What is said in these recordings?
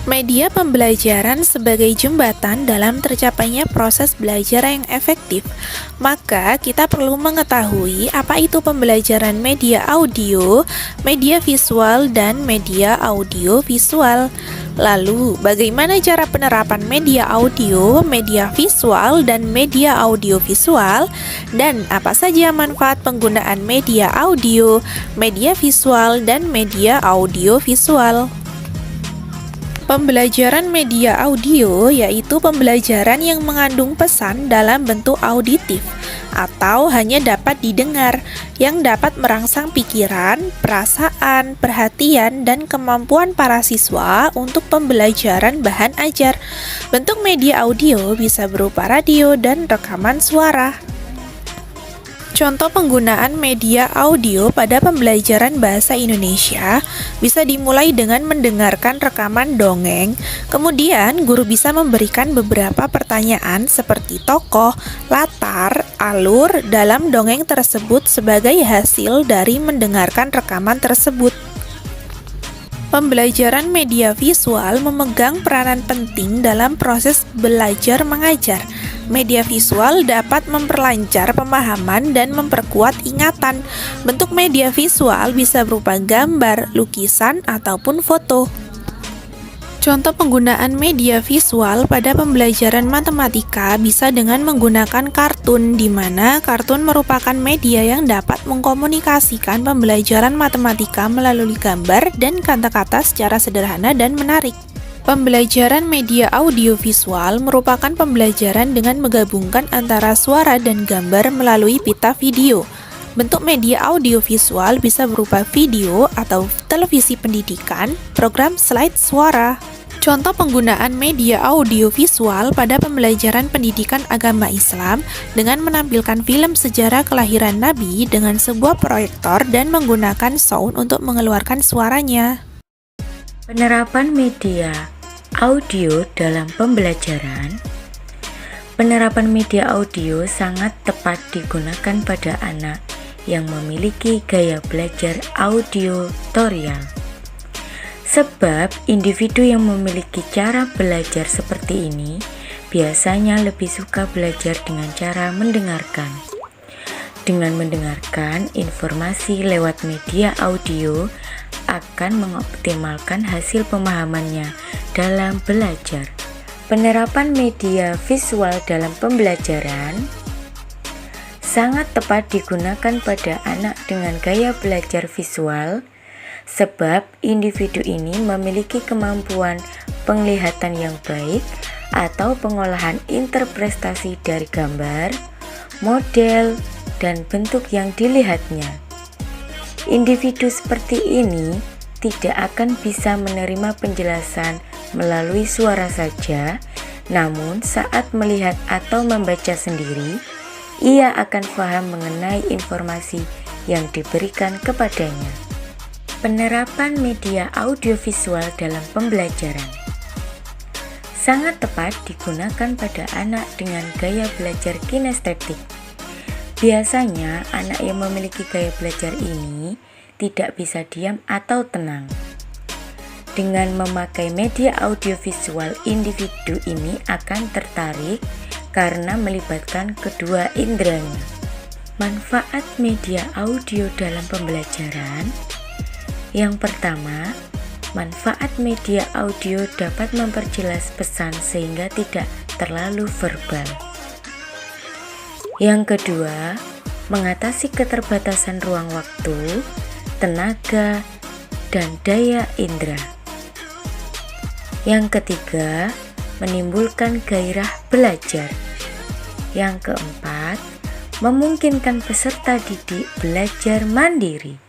Media pembelajaran sebagai jembatan dalam tercapainya proses belajar yang efektif. Maka, kita perlu mengetahui apa itu pembelajaran media audio, media visual, dan media audio visual. Lalu, bagaimana cara penerapan media audio, media visual, dan media audio visual? Dan apa saja manfaat penggunaan media audio, media visual, dan media audio visual? Pembelajaran media audio yaitu pembelajaran yang mengandung pesan dalam bentuk auditif atau hanya dapat didengar, yang dapat merangsang pikiran, perasaan, perhatian, dan kemampuan para siswa untuk pembelajaran bahan ajar. Bentuk media audio bisa berupa radio dan rekaman suara. Contoh penggunaan media audio pada pembelajaran bahasa Indonesia bisa dimulai dengan mendengarkan rekaman dongeng, kemudian guru bisa memberikan beberapa pertanyaan seperti tokoh, latar, alur dalam dongeng tersebut sebagai hasil dari mendengarkan rekaman tersebut. Pembelajaran media visual memegang peranan penting dalam proses belajar mengajar. Media visual dapat memperlancar pemahaman dan memperkuat ingatan. Bentuk media visual bisa berupa gambar, lukisan, ataupun foto. Contoh penggunaan media visual pada pembelajaran matematika bisa dengan menggunakan kartun, di mana kartun merupakan media yang dapat mengkomunikasikan pembelajaran matematika melalui gambar dan kata-kata secara sederhana dan menarik. Pembelajaran media audiovisual merupakan pembelajaran dengan menggabungkan antara suara dan gambar melalui pita video. Bentuk media audiovisual bisa berupa video atau televisi pendidikan, program slide suara. Contoh penggunaan media audiovisual pada pembelajaran pendidikan agama Islam dengan menampilkan film sejarah kelahiran Nabi dengan sebuah proyektor dan menggunakan sound untuk mengeluarkan suaranya. Penerapan media audio dalam pembelajaran. Penerapan media audio sangat tepat digunakan pada anak yang memiliki gaya belajar auditorial. Sebab individu yang memiliki cara belajar seperti ini biasanya lebih suka belajar dengan cara mendengarkan. Dengan mendengarkan informasi lewat media audio akan mengoptimalkan hasil pemahamannya dalam belajar. Penerapan media visual dalam pembelajaran sangat tepat digunakan pada anak dengan gaya belajar visual, sebab individu ini memiliki kemampuan penglihatan yang baik atau pengolahan interpretasi dari gambar, model, dan bentuk yang dilihatnya. Individu seperti ini tidak akan bisa menerima penjelasan melalui suara saja, namun saat melihat atau membaca sendiri, ia akan paham mengenai informasi yang diberikan kepadanya. Penerapan media audiovisual dalam pembelajaran sangat tepat digunakan pada anak dengan gaya belajar kinestetik. Biasanya, anak yang memiliki gaya belajar ini tidak bisa diam atau tenang. Dengan memakai media audiovisual, individu ini akan tertarik karena melibatkan kedua inderanya. Manfaat media audio dalam pembelajaran. Yang pertama, manfaat media audio dapat memperjelas pesan sehingga tidak terlalu verbal. Yang kedua, mengatasi keterbatasan ruang waktu, tenaga, dan daya indera. Yang ketiga, menimbulkan gairah belajar. Yang keempat, memungkinkan peserta didik belajar mandiri.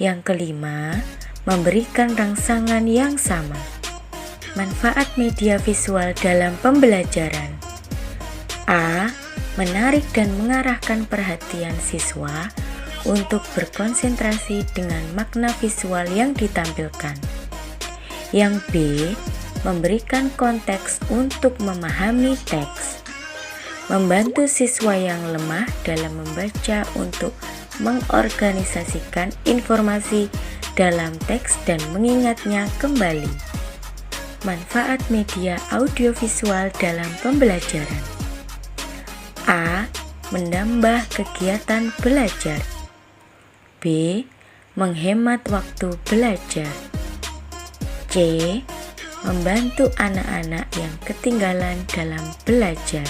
Yang kelima, memberikan rangsangan yang sama. Manfaat media visual dalam pembelajaran. A. Menarik dan mengarahkan perhatian siswa untuk berkonsentrasi dengan makna visual yang ditampilkan. Yang B. Memberikan konteks untuk memahami teks. Membantu siswa yang lemah dalam membaca untuk mengorganisasikan informasi dalam teks dan mengingatnya kembali. manfaat media audiovisual dalam pembelajaran. A. Menambah kegiatan belajar. B. Menghemat waktu belajar. C. Membantu anak-anak yang ketinggalan dalam belajar.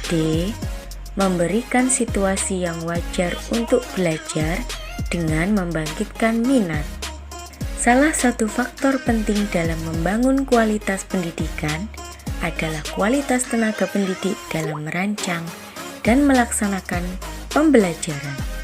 D. Memberikan situasi yang wajar untuk belajar dengan membangkitkan minat. Salah satu faktor penting dalam membangun kualitas pendidikan adalah kualitas tenaga pendidik dalam merancang dan melaksanakan pembelajaran.